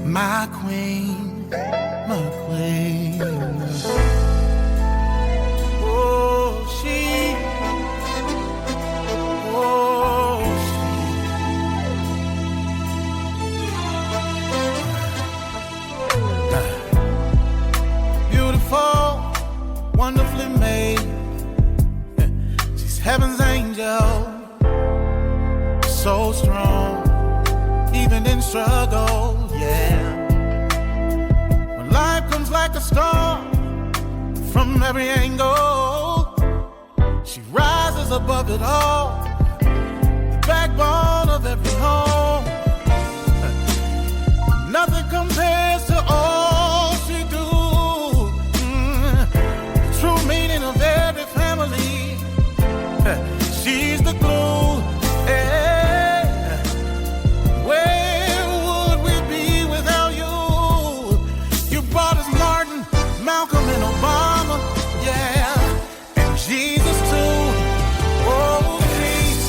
my queen, my queen. Oh, she, oh, she. Beautiful, wonderfully made. She's heaven's angel, so strong, even in struggle, yeah. When life comes like a storm from every angle, she rises above it all, the backbone of every home. Nothing compares to all she do. The true meaning of every family. She's the glue. Where would we be without you? You brought us Martin, Malcolm, and Obama, yeah, and Jesus too. Oh, she's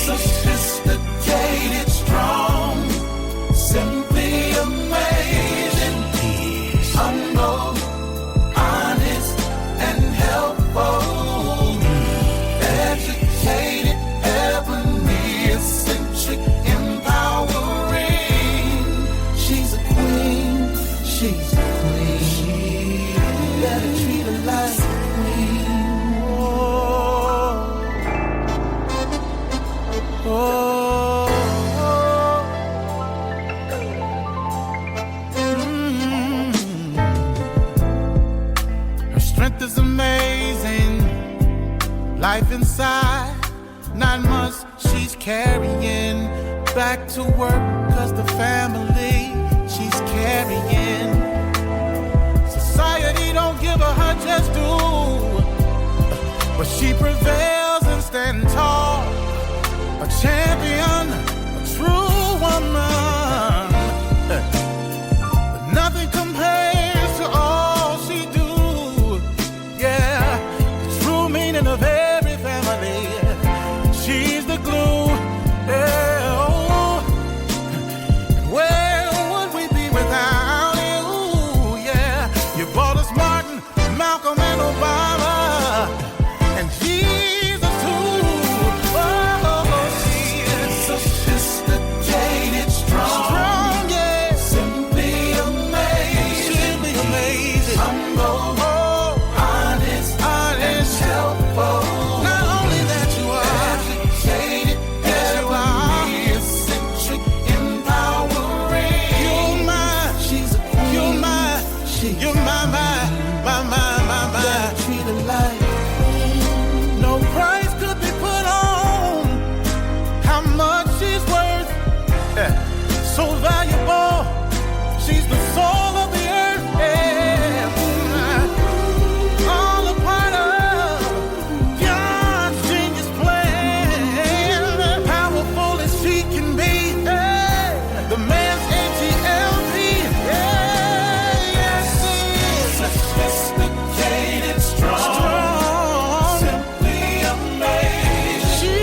sophisticated, strong, simply amazing, humble, honest, and helpful, educated, ebony, eccentric, empowering. She's a queen, she's a queen. You better treat her like a queen. Oh, oh, Her strength is amazing. Life inside, 9 months she's carrying back to work, 'cause the family she's carrying. Society don't give her just due, but she prevails and stands tall, a champion, a true woman. But nothing compares to all she do, yeah, the true meaning of every family. She's the glue, yeah, oh. Where would we be without you, yeah. You brought us Martin, Malcolm, and Obama, and Jesus too. Oh, she is sophisticated, strong, yeah, simply amazing, humble, honest, and helpful. Not only that you are educated, ebony, eccentric, empowering. You're mine, she's a queen. You're mine, you're my. Treat her like no price could be put on how much she's worth. So valuable, she's the soul of the earth. Yeah. All a part of God's genius plan. Powerful as she can be, the man's ATLP. Yes, sophisticated, strong, simply amazing. She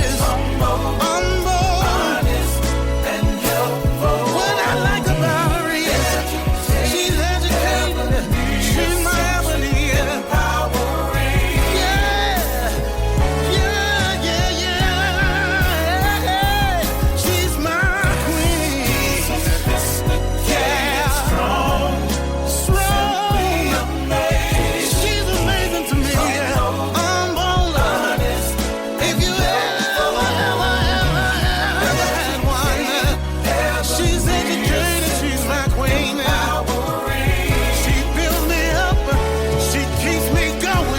is humble, honest, and helpful. What I like about her is she's educated, she's my ebony, empowering. Yeah. She's my queen. Sophisticated, strong, simply amazing. She's amazing to me. Humble, honest. If you ever had one, she's educated, she's my queen. She builds me up, she keeps me going.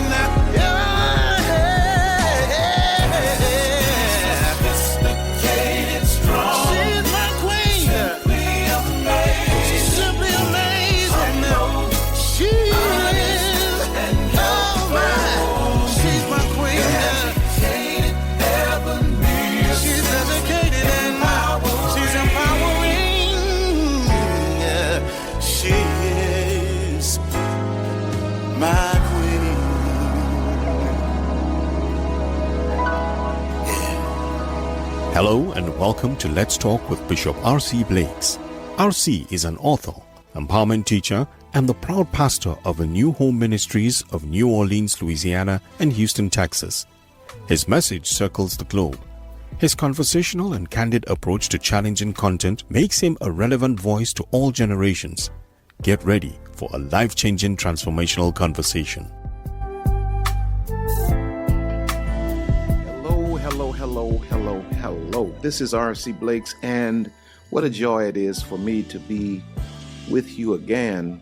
Sophisticated, strong, she's my queen. Simply amazing. She is, oh my, she's my queen. She's educated and she's empowering. She is my queen. Hello and welcome to Let's Talk with Bishop R.C. Blakes. RC is an author, empowerment teacher, and the proud pastor of the New Home Ministries of New Orleans, Louisiana, and Houston, Texas. His message circles the globe. His conversational and candid approach to challenging content makes him a relevant voice to all generations. Get ready for a life-changing transformational conversation. Hello. This is R.C. Blakes, and what a joy it is for me to be with you again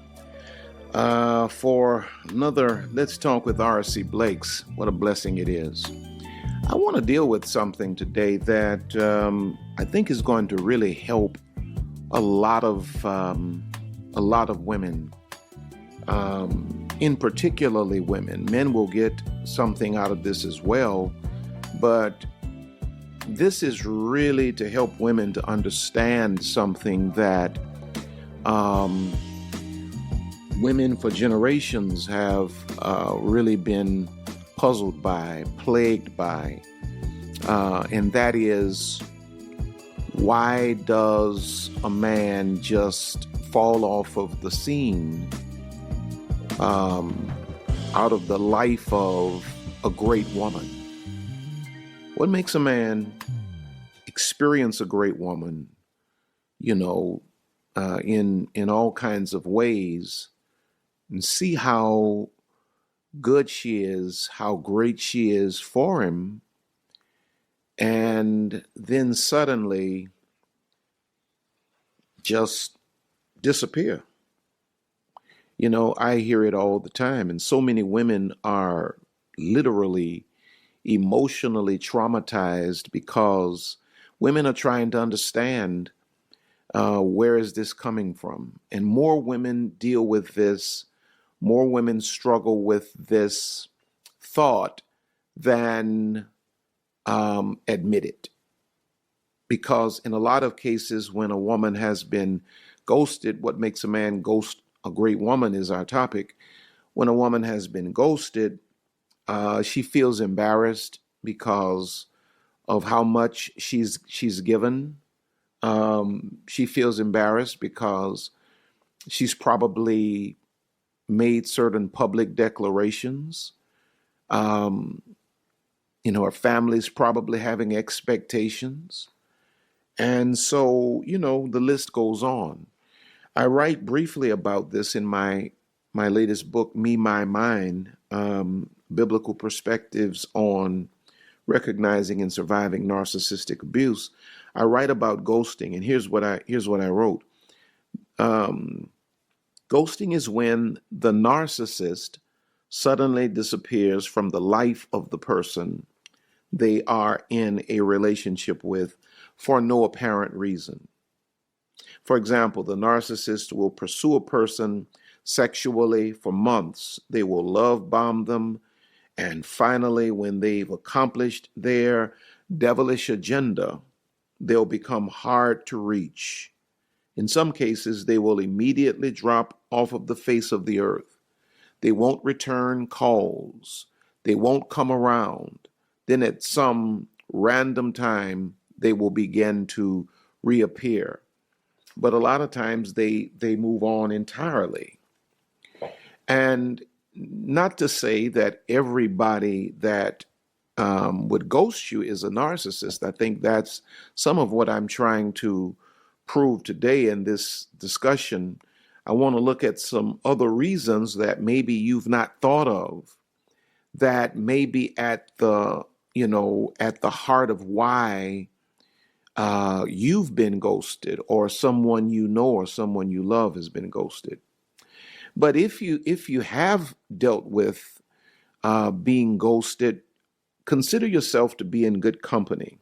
for another Let's Talk with R.C. Blakes. What a blessing it is. I want to deal with something today that I think is going to really help a lot of women, in particularly women. Men will get something out of this as well, but this is really to help women to understand something that women for generations have really been puzzled by, plagued by, and that is, why does a man just fall off of the scene out of the life of a great woman? What makes a man experience a great woman, in all kinds of ways, and see how good she is, how great she is for him, and then suddenly just disappear? I hear it all the time, and so many women are literally emotionally traumatized because women are trying to understand where is this coming from. And more women deal with this, more women struggle with this thought than admit it. Because in a lot of cases, when a woman has been ghosted, what makes a man ghost a great woman is our topic. When a woman has been ghosted, she feels embarrassed because of how much she's given. She feels embarrassed because she's probably made certain public declarations. Her family's probably having expectations. And so, the list goes on. I write briefly about this in my latest book, Me, My, Mine, Biblical Perspectives on Recognizing and Surviving Narcissistic Abuse. I write about ghosting, and here's what I wrote. Ghosting is when the narcissist suddenly disappears from the life of the person they are in a relationship with for no apparent reason. For example, the narcissist will pursue a person sexually for months. They will love bomb them. And finally, when they've accomplished their devilish agenda, they'll become hard to reach. In some cases, they will immediately drop off of the face of the earth. They won't return calls. They won't come around. Then at some random time, they will begin to reappear. But a lot of times they move on entirely. And not to say that everybody that would ghost you is a narcissist. I think that's some of what I'm trying to prove today in this discussion. I want to look at some other reasons that maybe you've not thought of, that may be at the heart of why you've been ghosted, or someone you know or someone you love has been ghosted. But if you have dealt with being ghosted, consider yourself to be in good company.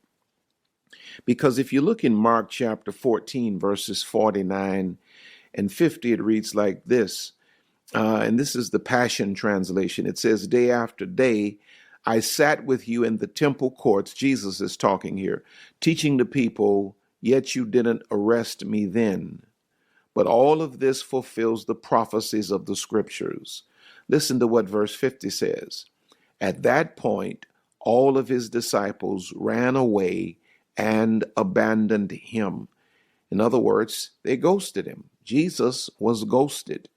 Because if you look in Mark chapter 14, verses 49 and 50, it reads like this. And this is the Passion Translation. It says, "Day after day, I sat with you in the temple courts," Jesus is talking here, "teaching the people, yet you didn't arrest me then. But all of this fulfills the prophecies of the scriptures." Listen to what verse 50 says. "At that point, all of his disciples ran away and abandoned him." In other words, they ghosted him. Jesus was ghosted.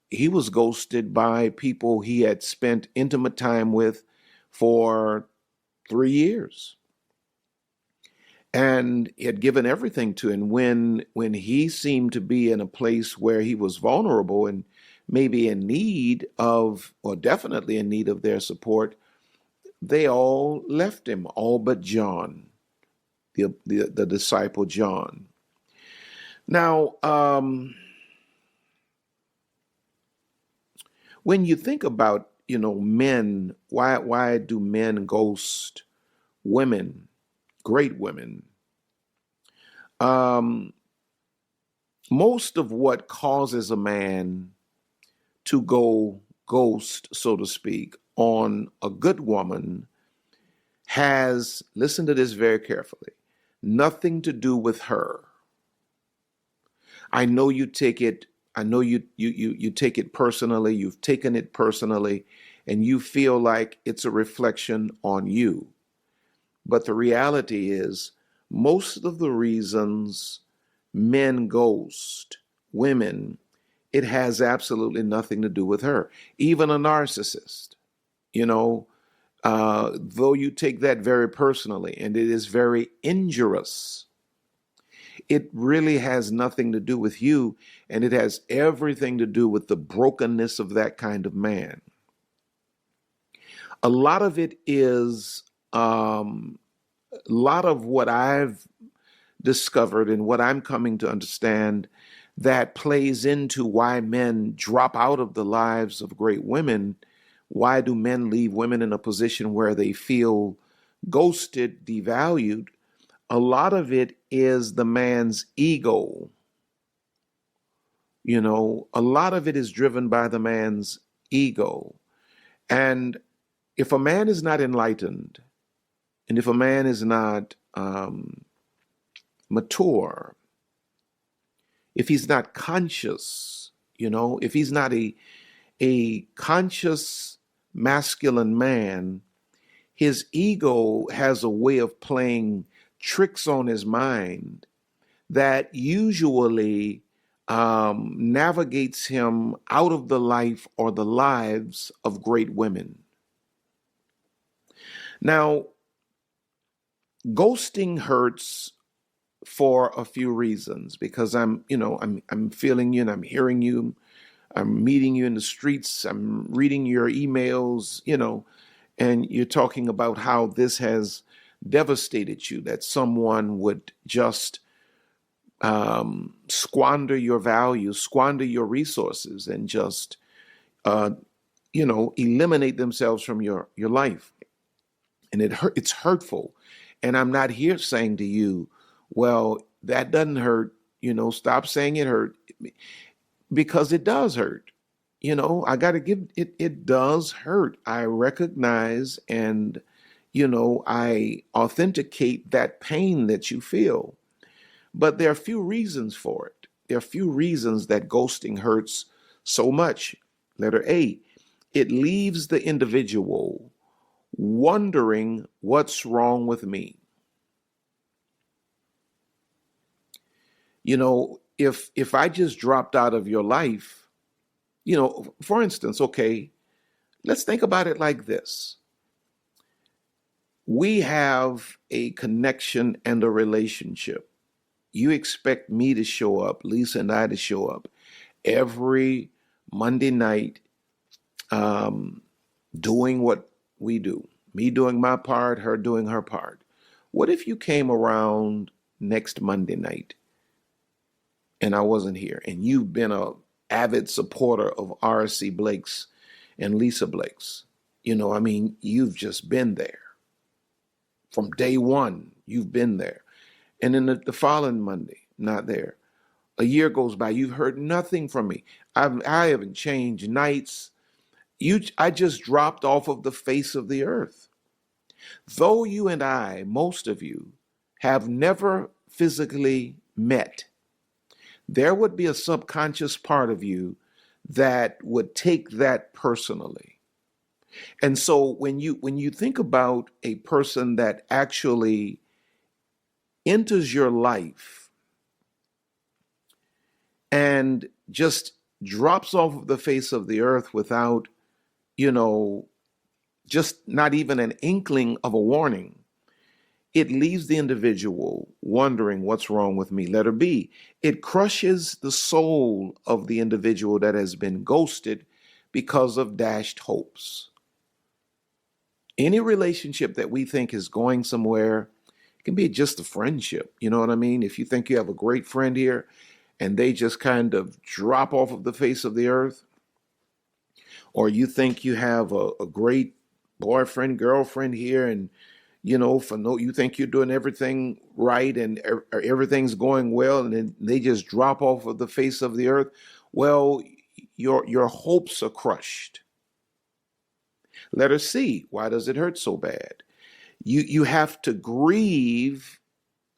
He was ghosted by people he had spent intimate time with for 3 years. And he had given everything to him. When he seemed to be in a place where he was vulnerable and maybe in need of, or definitely in need of their support, they all left him, all but John, the disciple John. Now, when you think about, men, why do men ghost women, great women? Most of what causes a man to go ghost, so to speak, on a good woman has, listen to this very carefully, nothing to do with her. I know you take it, I know you take it personally, you've taken it personally, and you feel like it's a reflection on you. But the reality is, most of the reasons men ghost women, it has absolutely nothing to do with her. Even a narcissist, though you take that very personally and it is very injurious, it really has nothing to do with you, and it has everything to do with the brokenness of that kind of man. A lot of it is, a lot of what I've discovered and what I'm coming to understand that plays into why men drop out of the lives of great women. Why do men leave women in a position where they feel ghosted, devalued? A lot of it is the man's ego. A lot of it is driven by the man's ego. And if a man is not enlightened, and if a man is not mature, if he's not conscious, if he's not a conscious masculine man, his ego has a way of playing tricks on his mind that usually navigates him out of the life or the lives of great women. Now, ghosting hurts for a few reasons, because I'm feeling you and I'm hearing you, I'm meeting you in the streets, I'm reading your emails, and you're talking about how this has devastated you, that someone would just squander your values, squander your resources, and just eliminate themselves from your life. And it's hurtful. And I'm not here saying to you, well, that doesn't hurt, stop saying it hurt, because it does hurt. I got to give it does hurt. I recognize and, I authenticate that pain that you feel. But there are a few reasons for it. There are a few reasons that ghosting hurts so much. Letter A, it leaves the individual wondering what's wrong with me. If I just dropped out of your life, for instance, okay, let's think about it like this. We have a connection and a relationship. You expect me to show up, Lisa and I to show up every Monday night, doing what we do. Me doing my part, her doing her part. What if you came around next Monday night and I wasn't here, and you've been a avid supporter of R.C. Blake's and Lisa Blake's? You've just been there. From day one, you've been there. And then the following Monday, not there. A year goes by, you've heard nothing from me. I haven't changed nights. I just dropped off of the face of the earth. Though you and I, most of you, have never physically met, there would be a subconscious part of you that would take that personally. And so when you think about a person that actually enters your life and just drops off of the face of the earth without, you know, just not even an inkling of a warning, it leaves the individual wondering what's wrong with me. Letter B, it crushes the soul of the individual that has been ghosted because of dashed hopes. Any relationship that we think is going somewhere, it can be just a friendship. You know what I mean? If you think you have a great friend here and they just kind of drop off of the face of the earth, or you think you have a great boyfriend, girlfriend here, and you think you're doing everything right and everything's going well, and then they just drop off of the face of the earth. Well, your hopes are crushed. Letter C, why does it hurt so bad? You have to grieve.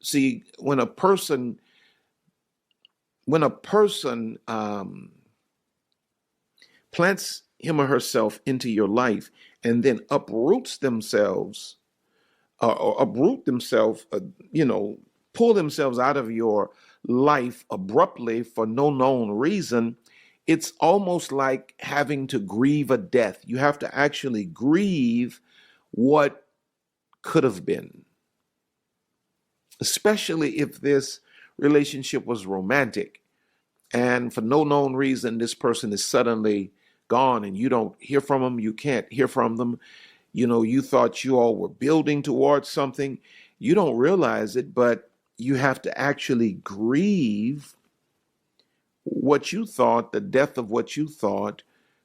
See, when a person plants him or herself into your life and then uproots themselves, or uproot themselves, pull themselves out of your life abruptly for no known reason, it's almost like having to grieve a death. You have to actually grieve what could have been, especially if this relationship was romantic and for no known reason this person is suddenly gone and you don't hear from them, you can't hear from them. You thought you all were building towards something. You don't realize it, but you have to actually grieve what you thought, the death of what you thought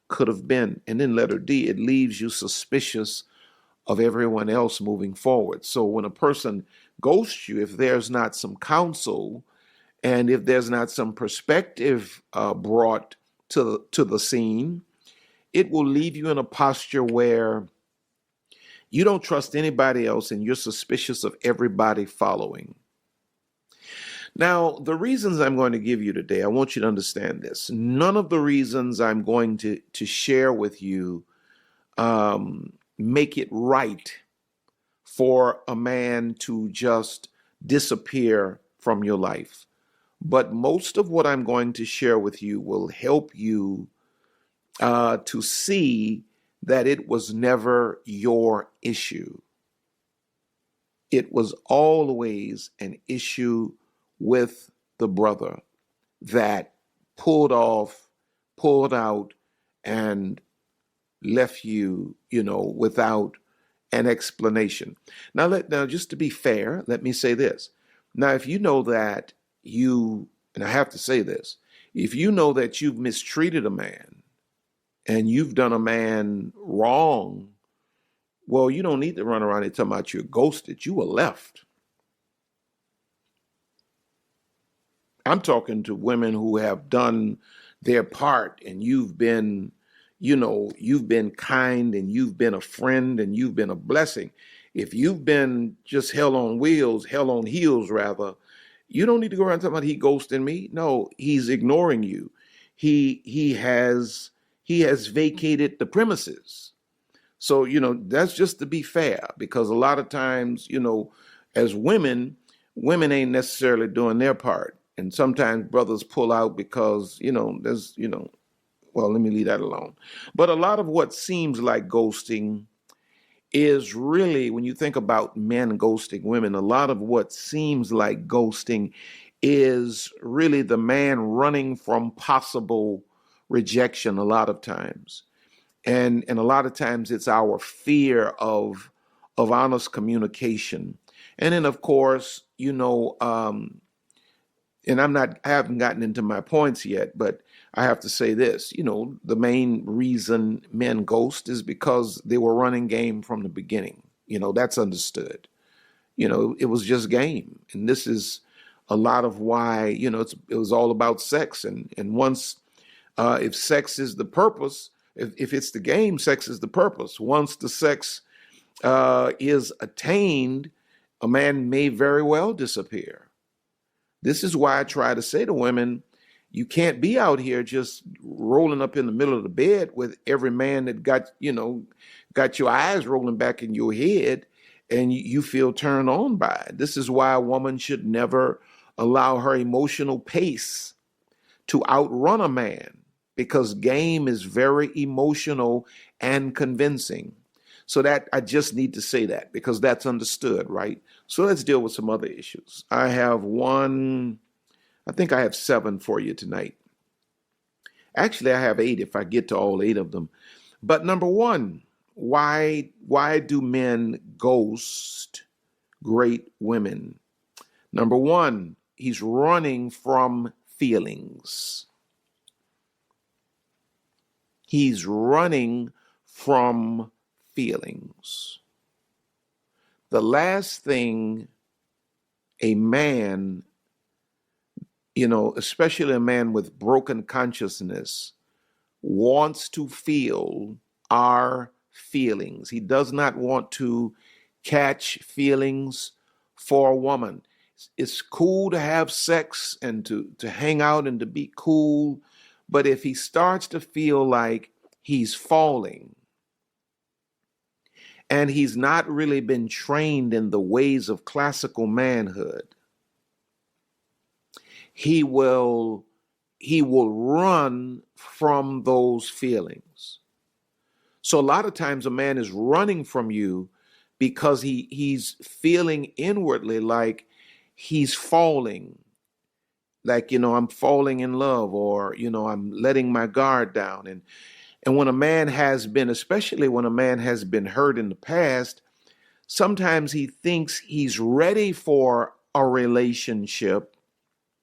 could have been. And then letter D, it leaves you suspicious of everyone else moving forward. So when a person ghosts you, if there's not some counsel and if there's not some perspective brought to the scene, it will leave you in a posture where you don't trust anybody else and you're suspicious of everybody following. Now, the reasons I'm going to give you today, I want you to understand this. None of the reasons I'm going to share with you make it right for a man to just disappear from your life. But most of what I'm going to share with you will help you to see that it was never your issue. It was always an issue with the brother that pulled out, and left you, without an explanation. Now, just to be fair, let me say this. Now, if you know that and I have to say this, if you know that you've mistreated a man and you've done a man wrong, well, you don't need to run around and talk about you're ghosted. You were left. I'm talking to women who have done their part and you've been kind and you've been a friend and you've been a blessing. If you've been just hell on heels rather, you don't need to go around talking about he ghosting me. No, he's ignoring you. He has vacated the premises. So, that's just to be fair, because a lot of times, as women ain't necessarily doing their part. And sometimes brothers pull out because, well, let me leave that alone. But a lot of what seems like ghosting is really, when you think about men ghosting women, a lot of what seems like ghosting is really the man running from possible rejection a lot of times. And a lot of times it's our fear of honest communication. And then, of course, and I haven't gotten into my points yet, but I have to say this, the main reason men ghost is because they were running game from the beginning. That's understood. It was just game. And this is a lot of why, it was all about sex. And once, if sex is the purpose, if it's the game, sex is the purpose. Once the sex is attained, a man may very well disappear. This is why I try to say to women, you can't be out here just rolling up in the middle of the bed with every man that got your eyes rolling back in your head and you feel turned on by it. This is why a woman should never allow her emotional pace to outrun a man because game is very emotional and convincing. So that I just need to say that because that's understood, right? So let's deal with some other issues. I think I have 7 for you tonight. Actually, I have 8 if I get to all 8 of them. But number 1, why do men ghost great women? Number 1, he's running from feelings. He's running from feelings. The last thing a man, especially a man with broken consciousness, wants to feel are feelings. He does not want to catch feelings for a woman. It's cool to have sex and to hang out and to be cool, but if he starts to feel like he's falling and he's not really been trained in the ways of classical manhood, he will run from those feelings. So a lot of times a man is running from you because he's feeling inwardly like he's falling, like, I'm falling in love, or, I'm letting my guard down. And when a man has been, especially when a man has been hurt in the past, sometimes he thinks he's ready for a relationship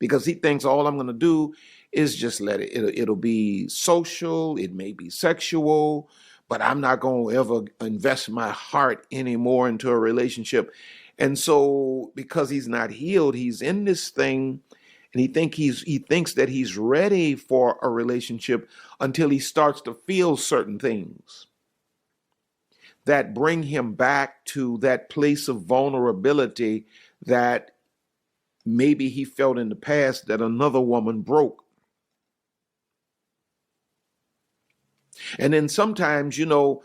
because he thinks all I'm going to do is just let it'll be social, it may be sexual, but I'm not going to ever invest my heart anymore into a relationship. And so because he's not healed, he's in this thing and he thinks that he's ready for a relationship until he starts to feel certain things that bring him back to that place of vulnerability that maybe he felt in the past that another woman broke. And then sometimes, he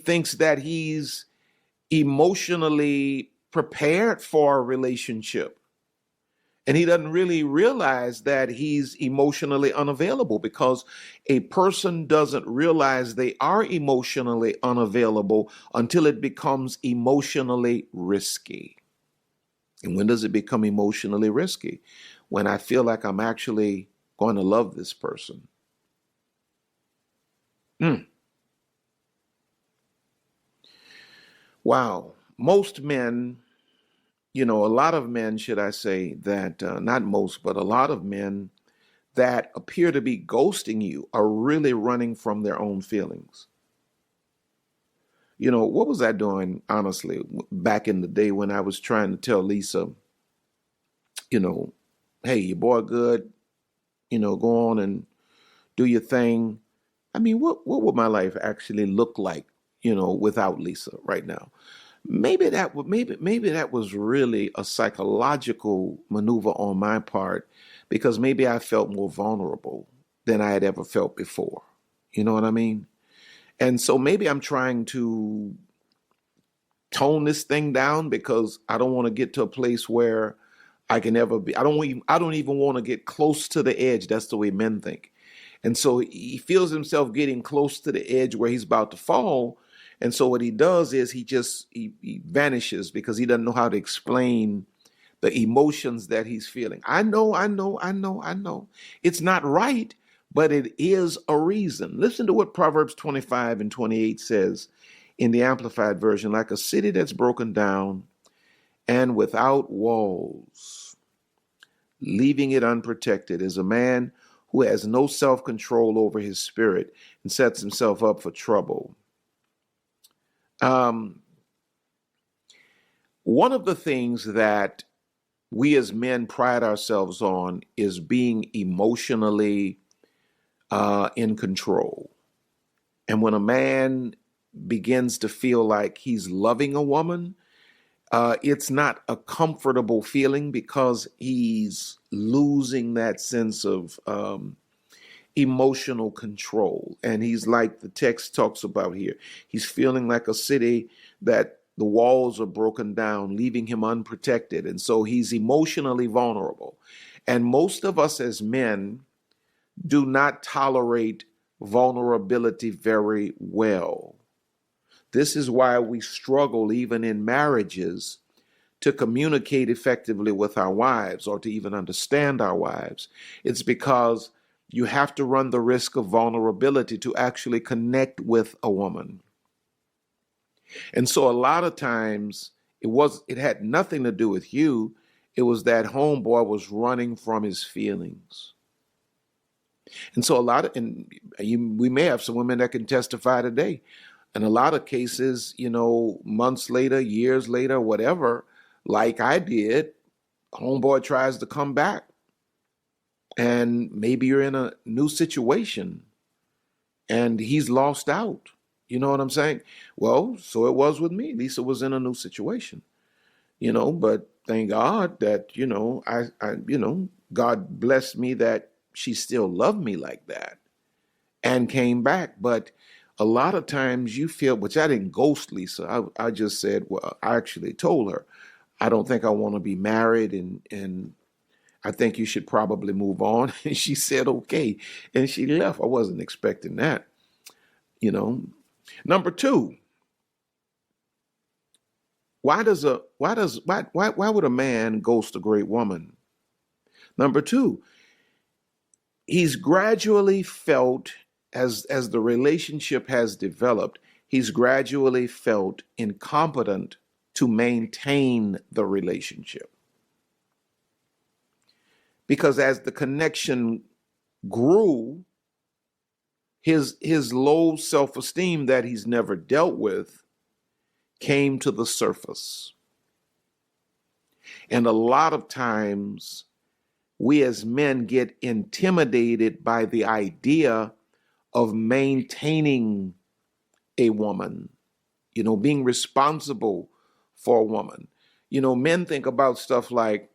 thinks that he's emotionally prepared for a relationship. And he doesn't really realize that he's emotionally unavailable, because a person doesn't realize they are emotionally unavailable until it becomes emotionally risky. And when does it become emotionally risky? When I feel like I'm actually going to love this person. Wow. Most men, a lot of men, should I say, that not most, but a lot of men that appear to be ghosting you are really running from their own feelings. What was I doing, honestly, back in the day when I was trying to tell Lisa, hey, your boy good, go on and do your thing. I mean, what would my life actually look like, without Lisa right now? Maybe that was really a psychological maneuver on my part, because maybe I felt more vulnerable than I had ever felt before. You know what I mean? And so maybe I'm trying to tone this thing down because I don't want to get to a place where I can ever be. I don't even want to get close to the edge. That's the way men think. And so he feels himself getting close to the edge where he's about to fall. And so what he does is he vanishes because he doesn't know how to explain the emotions that he's feeling. I know. It's not right, but it is a reason. Listen to what Proverbs 25:28 says in the Amplified Version. Like a city that's broken down and without walls, leaving it unprotected, is a man who has no self-control over his spirit and sets himself up for trouble. One of the things that we as men pride ourselves on is being emotionally in control. And when a man begins to feel like he's loving a woman, it's not a comfortable feeling because he's losing that sense of emotional control. And he's like the text talks about here. He's feeling like a city that the walls are broken down, leaving him unprotected. And so he's emotionally vulnerable. And most of us as men do not tolerate vulnerability very well. This is why we struggle, even in marriages, to communicate effectively with our wives or to even understand our wives. It's because you have to run the risk of vulnerability to actually connect with a woman. And so a lot of times it had nothing to do with you. It was that homeboy was running from his feelings. And so we may have some women that can testify today. In a lot of cases, months later, years later, whatever, like I did, homeboy tries to come back. And maybe you're in a new situation and he's lost out. You know what I'm saying? Well, so it was with me. Lisa was in a new situation, but thank God that, God blessed me that she still loved me like that and came back. But a lot of times you feel, which I didn't ghost Lisa. I just said, well, I actually told her, I don't think I want to be married and I think you should probably move on. And she said, okay. And she left. I wasn't expecting that, Number two, why would a man ghost a great woman? Number two, he's gradually felt as the relationship has developed, he's gradually felt incompetent to maintain the relationship. Because as the connection grew, his low self-esteem that he's never dealt with came to the surface. And a lot of times we as men get intimidated by the idea of maintaining a woman, being responsible for a woman. Men think about stuff like,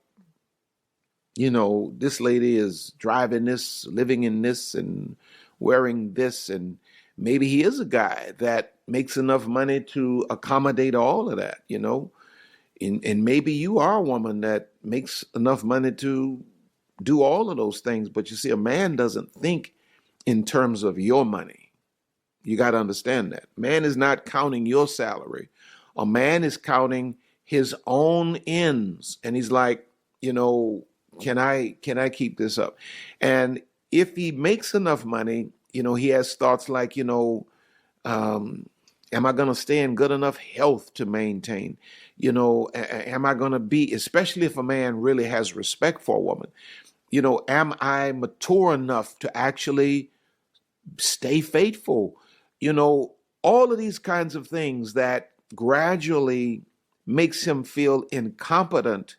this lady is driving this, living in this, and wearing this, and maybe he is a guy that makes enough money to accommodate all of that, and maybe you are a woman that makes enough money to do all of those things. But you see, a man doesn't think in terms of your money. You got to understand that. Man is not counting your salary. A man is counting his own ends, and he's like, can I keep this up? And if he makes enough money, he has thoughts like, am I going to stay in good enough health to maintain? Am I going to be, especially if a man really has respect for a woman, am I mature enough to actually stay faithful? All of these kinds of things that gradually makes him feel incompetent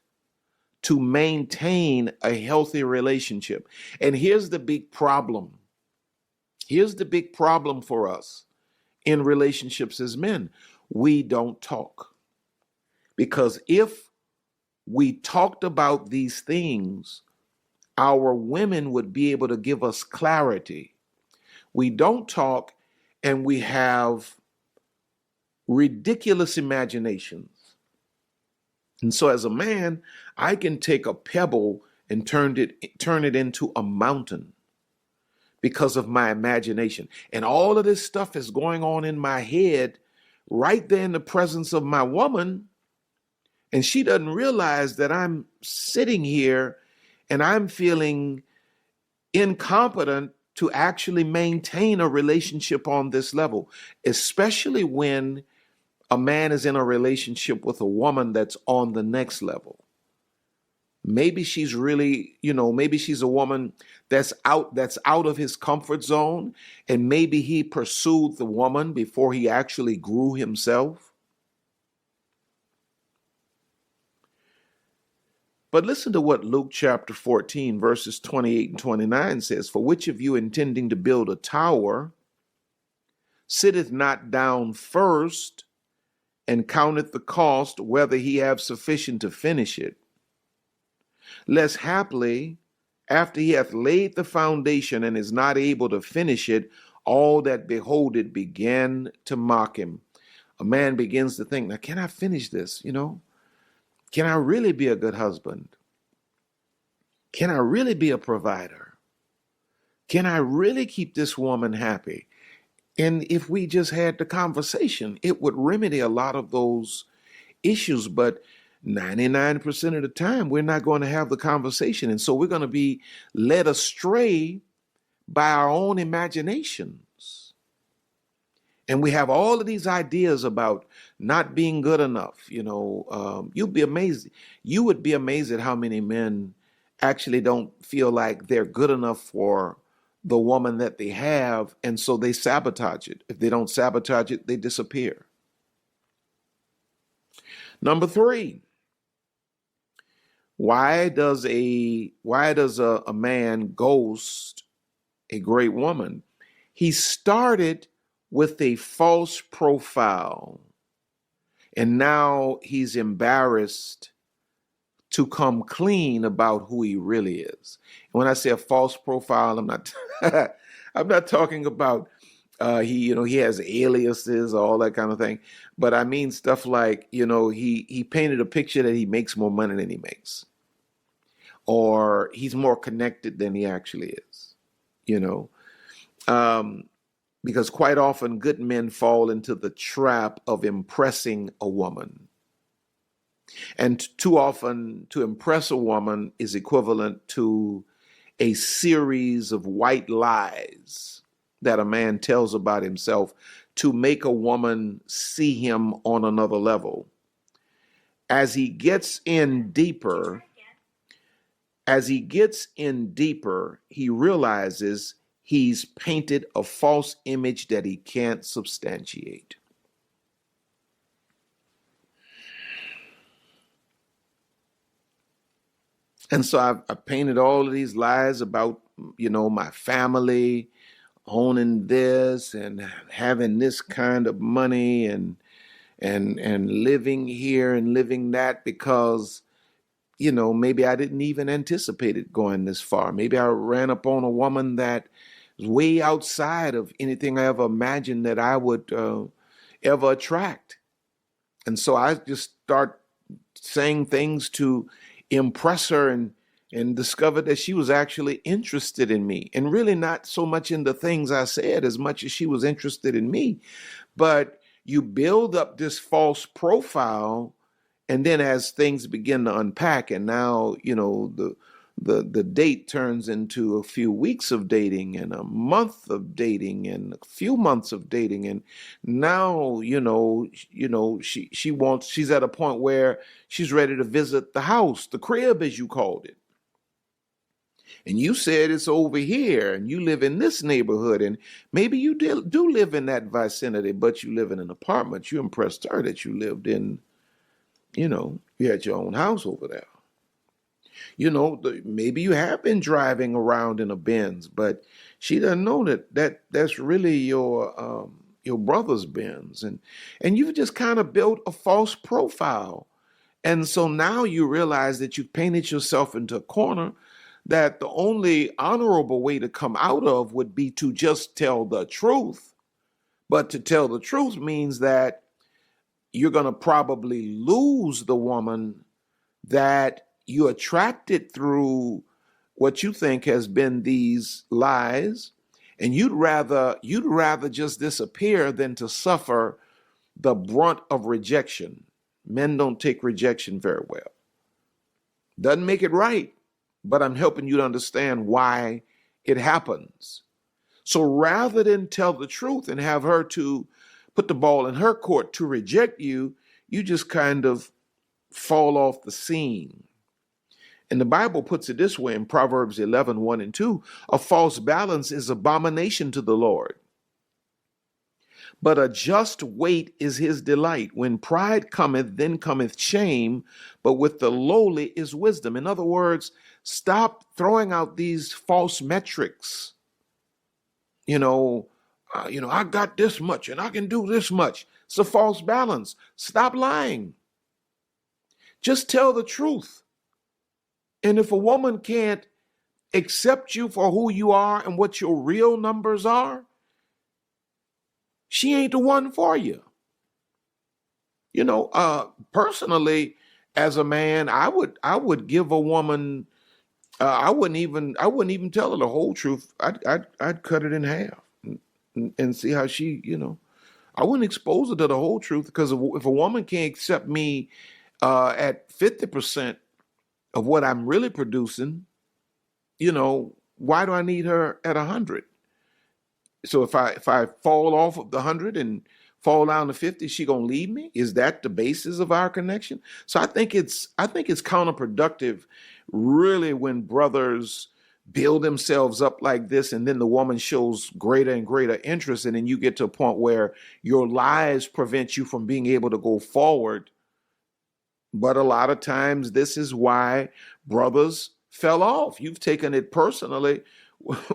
to maintain a healthy relationship. And here's the big problem. Here's the big problem for us in relationships as men. We don't talk. Because if we talked about these things, our women would be able to give us clarity. We don't talk, and we have ridiculous imaginations. And so as a man, I can take a pebble and turn it into a mountain because of my imagination. And all of this stuff is going on in my head right there in the presence of my woman. And she doesn't realize that I'm sitting here and I'm feeling incompetent to actually maintain a relationship on this level, especially when a man is in a relationship with a woman that's on the next level. Maybe she's really, maybe she's a woman that's out of his comfort zone, and maybe he pursued the woman before he actually grew himself. But listen to what Luke chapter 14, verses 28 and 29 says. For which of you intending to build a tower sitteth not down first and counteth the cost, whether he have sufficient to finish it? Lest haply, after he hath laid the foundation and is not able to finish it, all that behold it begin to mock him. a man begins to think, now, can I finish this? Can I really be a good husband? Can I really be a provider? Can I really keep this woman happy? And if we just had the conversation, it would remedy a lot of those issues. But 99% of the time, we're not going to have the conversation. And so we're going to be led astray by our own imaginations. And we have all of these ideas about not being good enough. You'd be amazed. You would be amazed at how many men actually don't feel like they're good enough for the woman that they have, and so they sabotage it. If they don't sabotage it, they disappear. Number 3, why does a man ghost a great woman? He started with a false profile, and now he's embarrassed to come clean about who he really is. And when I say a false profile, I'm not I'm not talking about he has aliases, all that kind of thing. But I mean stuff like, he painted a picture that he makes more money than he makes, or he's more connected than he actually is. Because quite often good men fall into the trap of impressing a woman. And too often, to impress a woman is equivalent to a series of white lies that a man tells about himself to make a woman see him on another level. As he gets in deeper, he realizes he's painted a false image that he can't substantiate. And so I painted all of these lies about, my family, owning this and having this kind of money and living here and living that, because, maybe I didn't even anticipate it going this far. Maybe I ran up on a woman that was way outside of anything I ever imagined that I would ever attract. And so I just start saying things to impress her and discovered that she was actually interested in me, and really not so much in the things I said as much as she was interested in me. But you build up this false profile, and then as things begin to unpack, and now the date turns into a few weeks of dating and a month of dating and a few months of dating, and now she's at a point where she's ready to visit the house, the crib as you called it. And you said it's over here, and you live in this neighborhood, and maybe you do live in that vicinity, but you live in an apartment. You impressed her that you lived in, you had your own house over there. Maybe you have been driving around in a Benz, but she doesn't know that's really your brother's Benz, and you've just kind of built a false profile, and so now you realize that you've painted yourself into a corner that the only honorable way to come out of would be to just tell the truth. But to tell the truth means that you're going to probably lose the woman that you attracted through what you think has been these lies, and you'd rather just disappear than to suffer the brunt of rejection. Men don't take rejection very well. Doesn't make it right, but I'm helping you to understand why it happens. So rather than tell the truth and have her to put the ball in her court to reject you, you just kind of fall off the scene. And the Bible puts it this way in Proverbs 11:1 and 2, a false balance is abomination to the Lord, but a just weight is his delight. When pride cometh, then cometh shame, but with the lowly is wisdom. In other words, stop throwing out these false metrics. I got this much and I can do this much. It's a false balance. Stop lying. Just tell the truth. And if a woman can't accept you for who you are and what your real numbers are, she ain't the one for you. Personally, as a man, I would give a woman. I wouldn't even tell her the whole truth. I'd cut it in half and see how she. I wouldn't expose her to the whole truth, because if a woman can't accept me at 50% of what I'm really producing, why do I need her at 100? So if I fall off of the 100 and fall down to 50, she gonna leave me? Is that the basis of our connection? So I think it's counterproductive, really, when brothers build themselves up like this, and then the woman shows greater and greater interest, and then you get to a point where your lies prevent you from being able to go forward. But a lot of times, this is why brothers fell off. You've taken it personally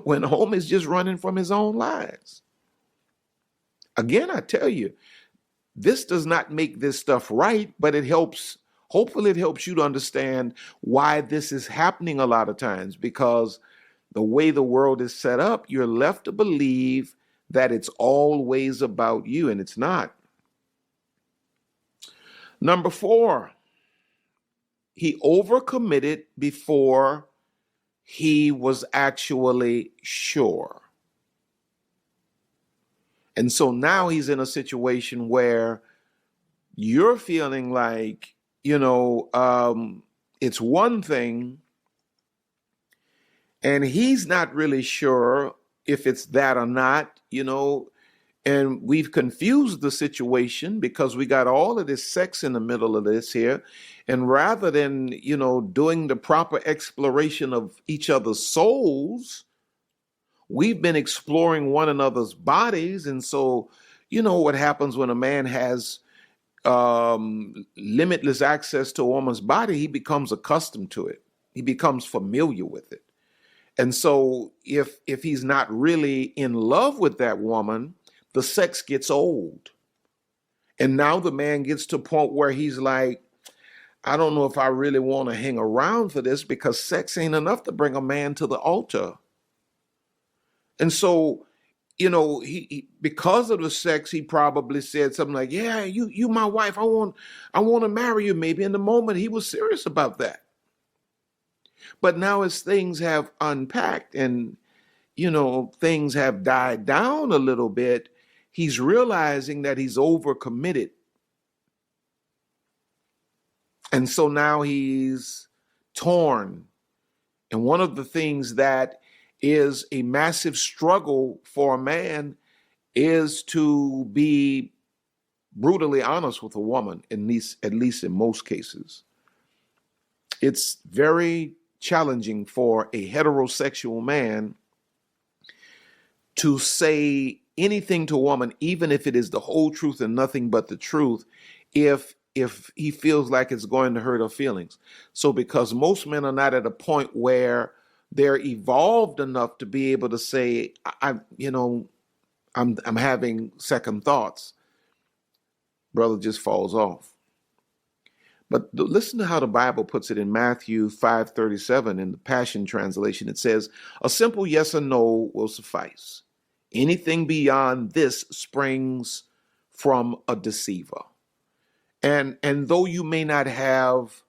when homie's just running from his own lies. Again, I tell you, this does not make this stuff right, but it helps. Hopefully, it helps you to understand why this is happening a lot of times, because the way the world is set up, you're left to believe that it's always about you, and it's not. Number 4, he overcommitted before he was actually sure. And so now he's in a situation where you're feeling like, it's one thing, and he's not really sure if it's that or not, and we've confused the situation because we got all of this sex in the middle of this here. And rather than, doing the proper exploration of each other's souls, we've been exploring one another's bodies. And so, what happens when a man has limitless access to a woman's body? He becomes accustomed to it. He becomes familiar with it. And so if he's not really in love with that woman, the sex gets old. And now the man gets to a point where he's like, I don't know if I really want to hang around for this, because sex ain't enough to bring a man to the altar. And so, he because of the sex, he probably said something like, yeah, you my wife. I want to marry you. Maybe in the moment he was serious about that. But now, as things have unpacked and, things have died down a little bit, he's realizing that he's overcommitted. And so now he's torn. And one of the things that is a massive struggle for a man is to be brutally honest with a woman, at least in most cases. It's very challenging for a heterosexual man to say anything to a woman, even if it is the whole truth and nothing but the truth, if he feels like it's going to hurt her feelings. So because most men are not at a point where they're evolved enough to be able to say, I'm having second thoughts, brother just falls off. But listen to how the Bible puts it in Matthew 5:37 in the Passion Translation. It says, a simple yes or no will suffice. Anything beyond this springs from a deceiver. And though you may not have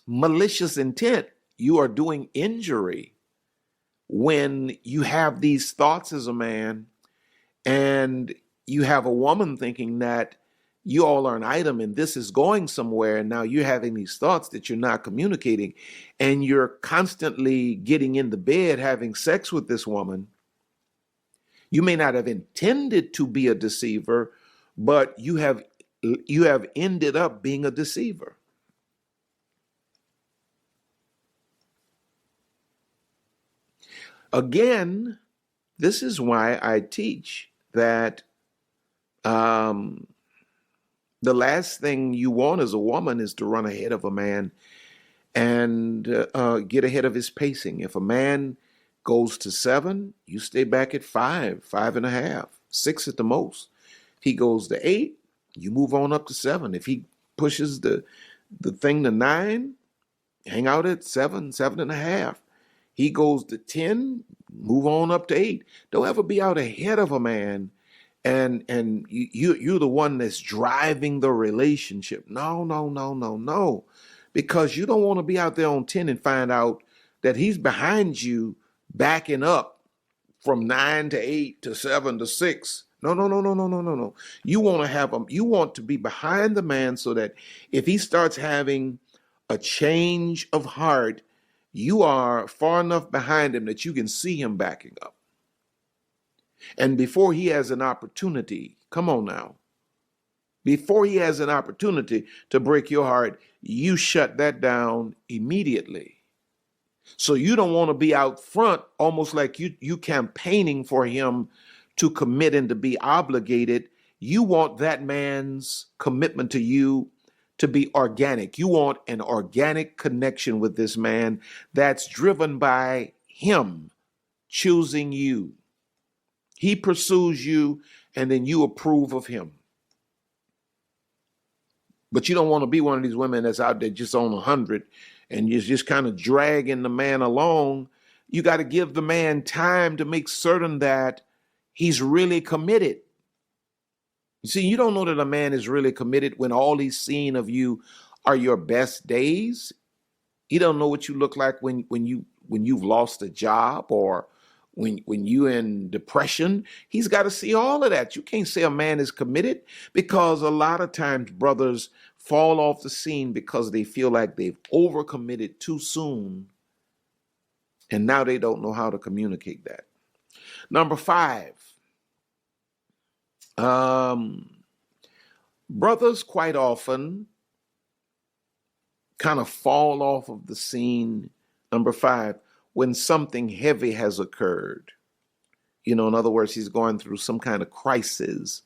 malicious intent, you are doing injury when you have these thoughts as a man, and you have a woman thinking that you all are an item and this is going somewhere, and now you're having these thoughts that you're not communicating, and you're constantly getting in the bed having sex with this woman. You may not have intended to be a deceiver, but you have ended up being a deceiver. Again, this is why I teach that the last thing you want as a woman is to run ahead of a man and get ahead of his pacing. If a man goes to 7, you stay back at 5, 5.5, 6 at the most. If he goes to 8, you move on up to 7. If he pushes the thing to 9, hang out at 7, 7.5. He goes to 10, move on up to 8. Don't ever be out ahead of a man and you're the one that's driving the relationship. No, no, no, no, no. Because you don't want to be out there on 10 and find out that he's behind you backing up from 9 to 8 to 7 to 6. No, no, no, no, no, no, no, no. You want to have you want to be behind the man so that if he starts having a change of heart, you are far enough behind him that you can see him backing up. And before he has an opportunity, come on now, before he has an opportunity to break your heart, you shut that down immediately. So you don't want to be out front, almost like you campaigning for him to commit and to be obligated. You want that man's commitment to you to be organic. You want an organic connection with this man that's driven by him choosing you. He pursues you, and then you approve of him. But you don't want to be one of these women that's out there just on 100 and you're just kind of dragging the man along. You got to give the man time to make certain that he's really committed. You see, you don't know that a man is really committed when all he's seen of you are your best days. He don't know what you look like when you've lost a job or when you're in depression. He's got to see all of that. You can't say a man is committed, because a lot of times brothers fall off the scene because they feel like they've overcommitted too soon, and now they don't know how to communicate that. Number 5, brothers quite often kind of fall off of the scene. Number 5, when something heavy has occurred. In other words, he's going through some kind of crisis.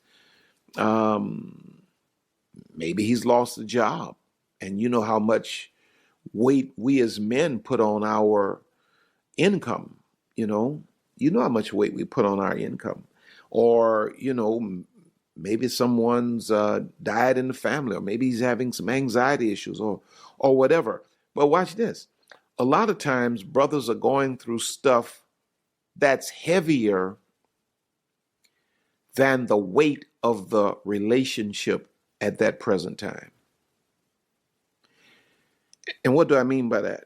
Maybe he's lost a job, and you know how much weight we as men put on our income. You know how much weight we put on our income. Or, maybe someone's died in the family, or maybe he's having some anxiety issues or whatever. But watch this. A lot of times brothers are going through stuff that's heavier than the weight of the relationship at that present time. And what do I mean by that?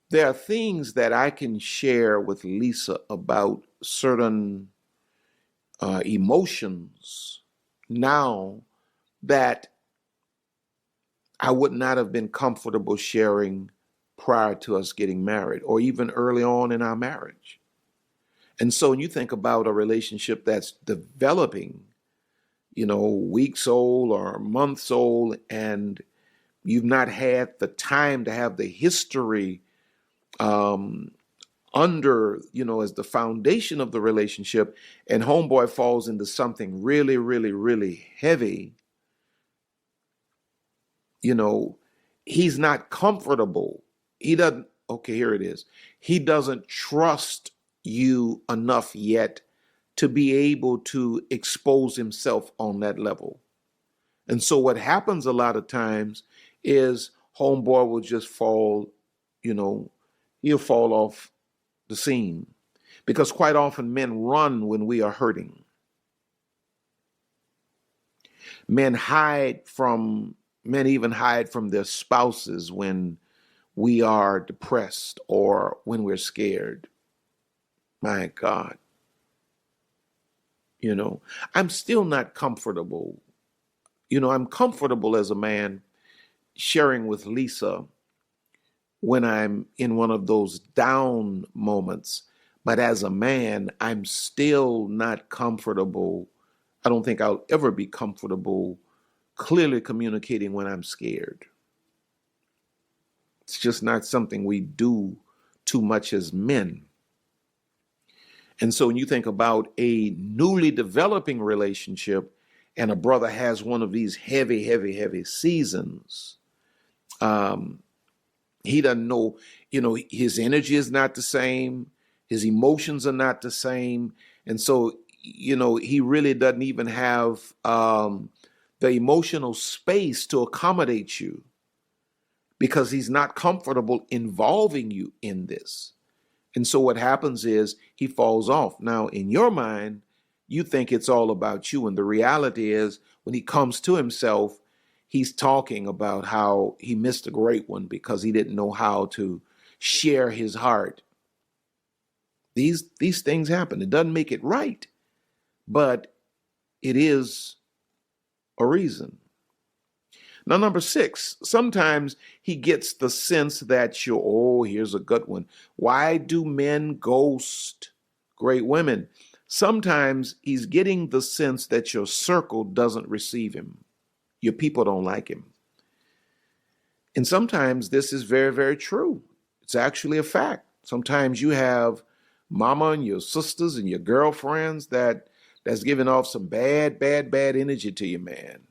There are things that I can share with Lisa about certain emotions now that I would not have been comfortable sharing prior to us getting married, or even early on in our marriage. And so when you think about a relationship that's developing, weeks old or months old, and you've not had the time to have the history under, as the foundation of the relationship, and homeboy falls into something really, really, really heavy, he's not comfortable. He doesn't, okay, here it is. He doesn't trust you enough yet to be able to expose himself on that level. And so what happens a lot of times is homeboy will just fall, he'll fall off the scene, because quite often men run when we are hurting. Men even hide from their spouses when we are depressed or when we're scared. My God. I'm still not comfortable. I'm comfortable as a man sharing with Lisa when I'm in one of those down moments. But as a man, I'm still not comfortable. I don't think I'll ever be comfortable clearly communicating when I'm scared. It's just not something we do too much as men. And so when you think about a newly developing relationship and a brother has one of these heavy, heavy, heavy seasons, he doesn't know, his energy is not the same. His emotions are not the same. And so, he really doesn't even have the emotional space to accommodate you, because he's not comfortable involving you in this. And so what happens is he falls off. Now, in your mind, you think it's all about you. And the reality is, when he comes to himself, he's talking about how he missed a great one because he didn't know how to share his heart. These things happen. It doesn't make it right, but it is a reason. Now, number 6, sometimes he gets the sense that here's a good one. Why do men ghost great women? Sometimes he's getting the sense that your circle doesn't receive him. Your people don't like him. And sometimes this is very, very true. It's actually a fact. Sometimes you have mama and your sisters and your girlfriends that's giving off some bad energy to you, man.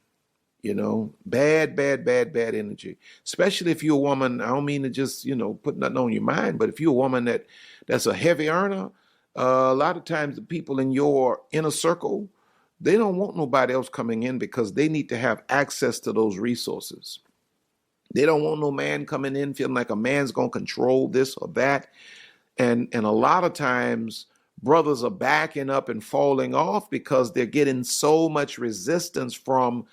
Bad energy. Especially if you're a woman. I don't mean to just, put nothing on your mind, but if you're a woman that's a heavy earner, a lot of times the people in your inner circle, they don't want nobody else coming in because they need to have access to those resources. They don't want no man coming in feeling like a man's going to control this or that. And a lot of times brothers are backing up and falling off because they're getting so much resistance from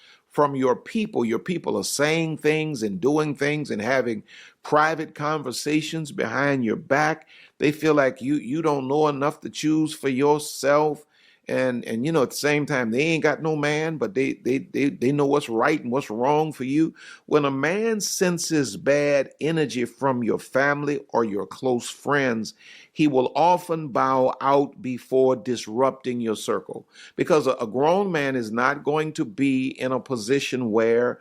your people. Your people are saying things and doing things and having private conversations behind your back. They feel like you don't know enough to choose for yourself. And at the same time, they ain't got no man, but they know what's right and what's wrong for you. When a man senses bad energy from your family or your close friends, he will often bow out before disrupting your circle, because a grown man is not going to be in a position where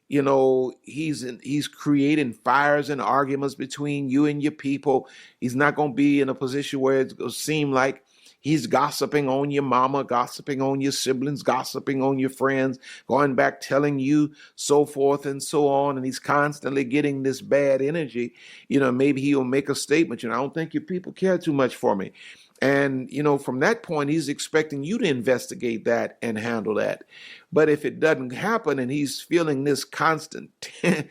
he's creating fires and arguments between you and your people. He's not going to be in a position where it's going to seem like he's gossiping on your mama, gossiping on your siblings, gossiping on your friends, going back telling you so forth and so on. And he's constantly getting this bad energy. Maybe he'll make a statement, I don't think your people care too much for me. And, from that point, he's expecting you to investigate that and handle that. But if it doesn't happen and he's feeling this constant tension,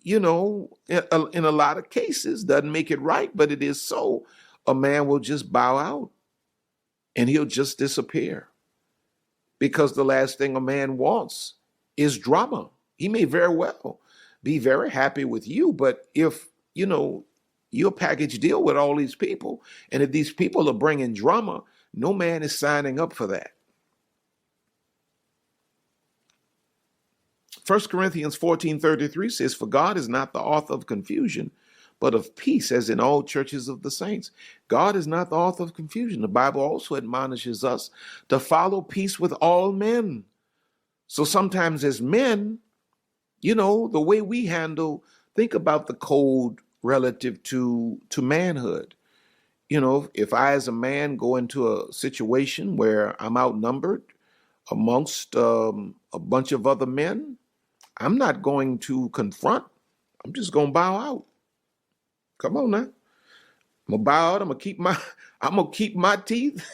in a lot of cases, doesn't make it right, but it is so. A man will just bow out and he'll just disappear, because the last thing a man wants is drama. He may very well be very happy with you, but if, you're a package deal with all these people, and if these people are bringing drama, no man is signing up for that. 1 Corinthians 14:33 says, "For God is not the author of confusion, but of peace, as in all churches of the saints." God is not the author of confusion. The Bible also admonishes us to follow peace with all men. So sometimes as men, the way we think about the code relative to manhood. If I as a man go into a situation where I'm outnumbered amongst a bunch of other men, I'm not going to confront. I'm just going to bow out. Come on now. I'm going to bow out. I'm going to keep my teeth,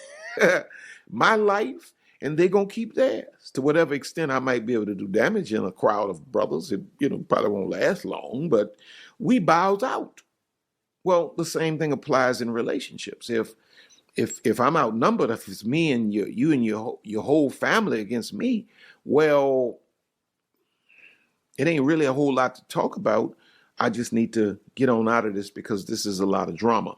my life, and they're going to keep theirs. To whatever extent I might be able to do damage in a crowd of brothers, it probably won't last long, but we bows out. Well, the same thing applies in relationships. If I'm outnumbered, if it's me and you and your whole family against me, well, it ain't really a whole lot to talk about. I just need to get on out of this because this is a lot of drama.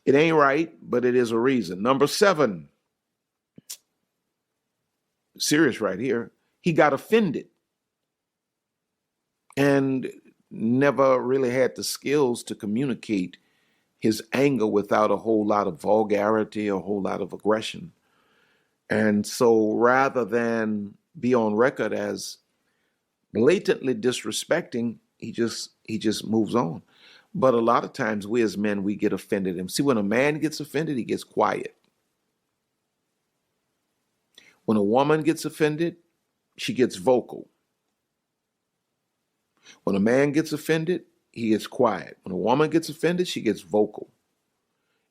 It ain't right, but it is a reason. Number 7, serious right here. He got offended and never really had the skills to communicate his anger without a whole lot of vulgarity, a whole lot of aggression. And so rather than be on record as blatantly disrespecting, he just moves on. But a lot of times we as men, we get offended. And see, when a man gets offended, he gets quiet. When a woman gets offended, she gets vocal. When a man gets offended, he gets quiet. When a woman gets offended, she gets vocal.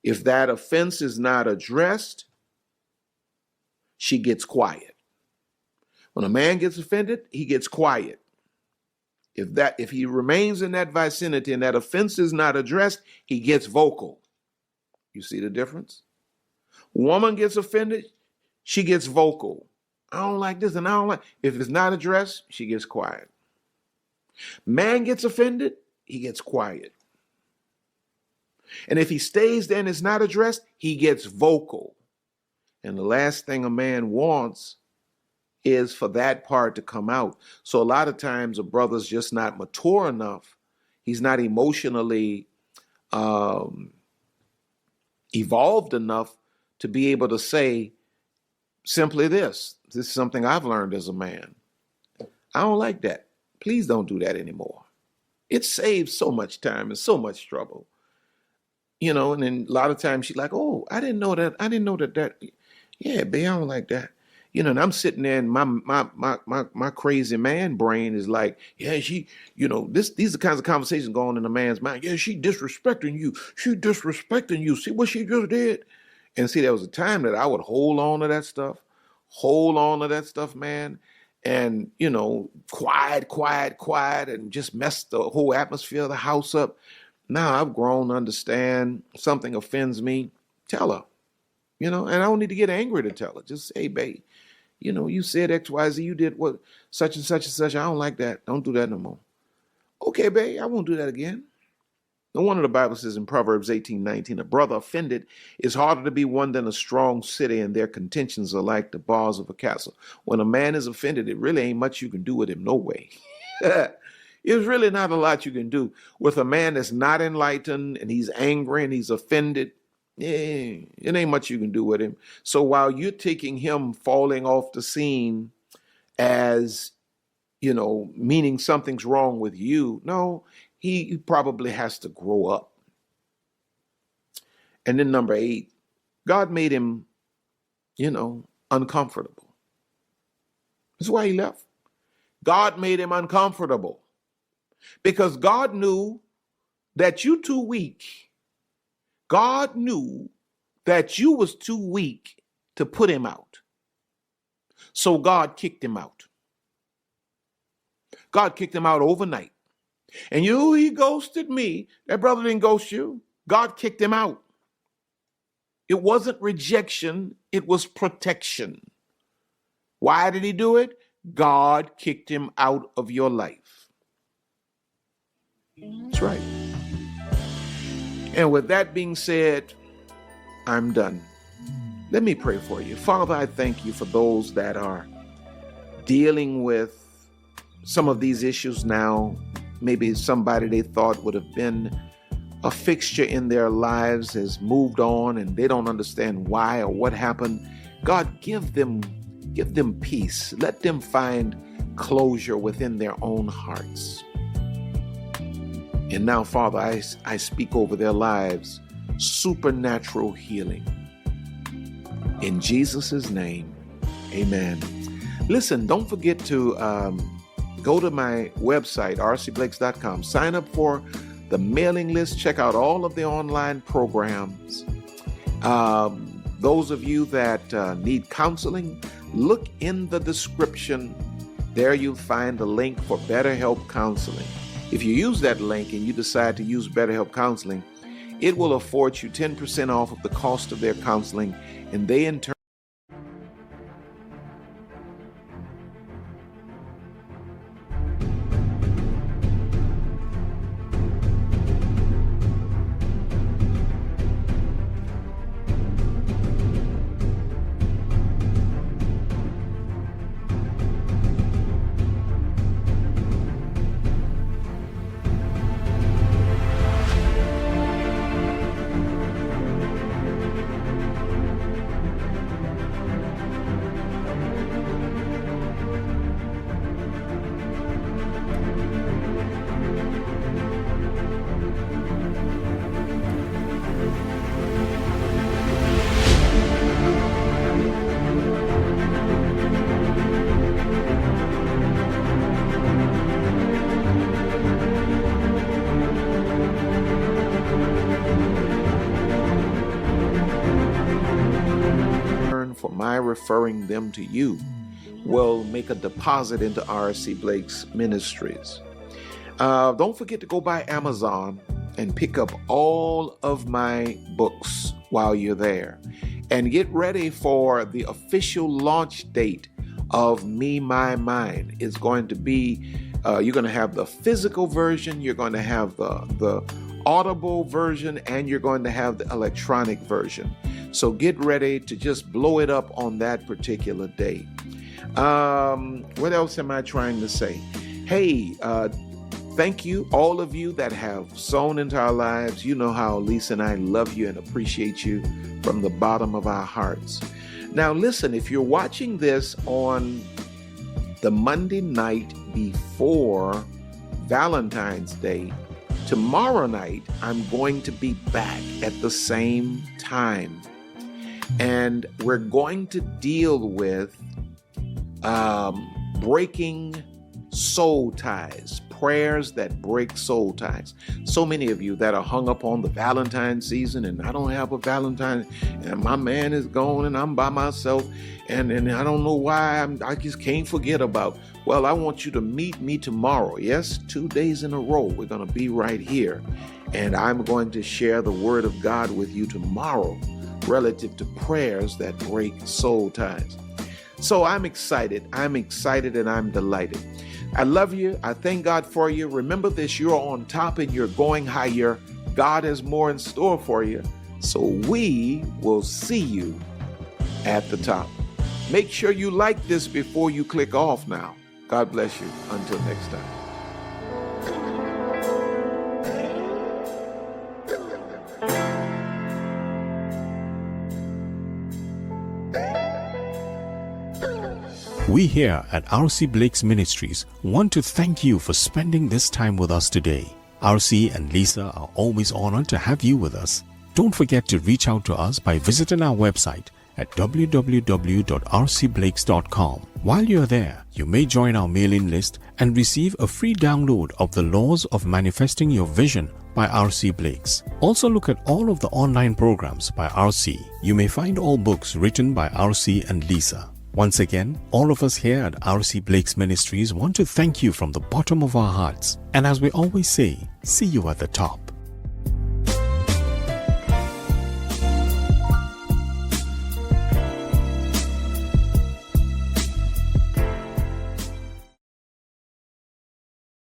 If that offense is not addressed, she gets quiet. When a man gets offended, he gets quiet. If he remains in that vicinity and that offense is not addressed, he gets vocal. You see the difference? Woman gets offended, she gets vocal. I don't like this and I don't like. If it's not addressed, she gets quiet. Man gets offended, he gets quiet. And if he stays there and it's not addressed, he gets vocal. And the last thing a man wants is for that part to come out. So a lot of times a brother's just not mature enough. He's not emotionally evolved enough to be able to say simply this. This is something I've learned as a man. I don't like that. Please don't do that anymore. It saves so much time and so much trouble. You know, and then a lot of times she's like, oh, I didn't know that. Yeah, babe, I don't like that. You know, and I'm sitting there and my crazy man brain is like, yeah, she, you know, these are kinds of conversations going on in a man's mind. Yeah, she disrespecting you. She disrespecting you. See what she just did? And see, there was a time that I would hold on to that stuff, man. And, you know, quiet, and just mess the whole atmosphere of the house up. Now I've grown to understand something offends me. Tell her, you know, and I don't need to get angry to tell her. Just say, hey, babe, you know, you said X, Y, Z, you did what, such and such and such. I don't like that. Don't do that no more. Okay, babe, I won't do that again. No wonder the Bible says in Proverbs 18:19, a brother offended is harder to be won than a strong city, and their contentions are like the bars of a castle. When a man is offended, it really ain't much you can do with him, no way. There's really not a lot you can do with a man that's not enlightened and he's angry and he's offended. Yeah, it ain't much you can do with him. So while you're taking him falling off the scene as, you know, meaning something's wrong with you, no, he probably has to grow up. And then number 8, God made him, you know, uncomfortable. That's why he left. God made him uncomfortable because God knew that you too weak. God knew that you was too weak to put him out. So God kicked him out. God kicked him out overnight. And he ghosted me. That brother didn't ghost you. God kicked him out. It wasn't rejection. It was protection. Why did he do it? God kicked him out of your life. That's right. And with that being said, I'm done. Let me pray for you. Father, I thank you for those that are dealing with some of these issues now. Maybe somebody they thought would have been a fixture in their lives has moved on and they don't understand why or what happened. God, give them peace. Let them find closure within their own hearts. And now, Father, I speak over their lives, supernatural healing. In Jesus' name, amen. Listen, don't forget to go to my website, rcblakes.com. Sign up for the mailing list. Check out all of the online programs. Those of you that need counseling, look in the description. There you'll find the link for BetterHelp Counseling. If you use that link and you decide to use BetterHelp Counseling, it will afford you 10% off of the cost of their counseling, and they in turn for my referring them to you will make a deposit into R.C. Blake's ministries. Don't forget to go by Amazon and pick up all of my books while you're there. And get ready for the official launch date of Me, My, Mine. It's going to be, you're going to have the physical version, you're going to have the audible version, and you're going to have the electronic version. So get ready to just blow it up on that particular day. What else am I trying to say? Hey, thank you, all of you that have sown into our lives. You know how Lisa and I love you and appreciate you from the bottom of our hearts. Now listen, if you're watching this on the Monday night before Valentine's Day, tomorrow night I'm going to be back at the same time. And we're going to deal with breaking soul ties, prayers that break soul ties. So many of you that are hung up on the Valentine season, and I don't have a Valentine, and my man is gone, and I'm by myself, and I don't know why I just can't forget about. Well, I want you to meet me tomorrow. Yes, 2 days in a row. We're going to be right here, and I'm going to share the word of God with you tomorrow relative to prayers that break soul ties. So I'm excited, and I'm delighted. I love you. I thank God for you. Remember this, you're on top and you're going higher. God has more in store for you. So we will see you at the top. Make sure you like this before you click off now. God bless you. Until next time. We here at R.C. Blake's Ministries want to thank you for spending this time with us today. R.C. and Lisa are always honored to have you with us. Don't forget to reach out to us by visiting our website at www.rcblakes.com. While you're there, you may join our mailing list and receive a free download of The Laws of Manifesting Your Vision by R.C. Blakes. Also look at all of the online programs by R.C. You may find all books written by R.C. and Lisa. Once again, all of us here at R.C. Blake's Ministries want to thank you from the bottom of our hearts. And as we always say, see you at the top.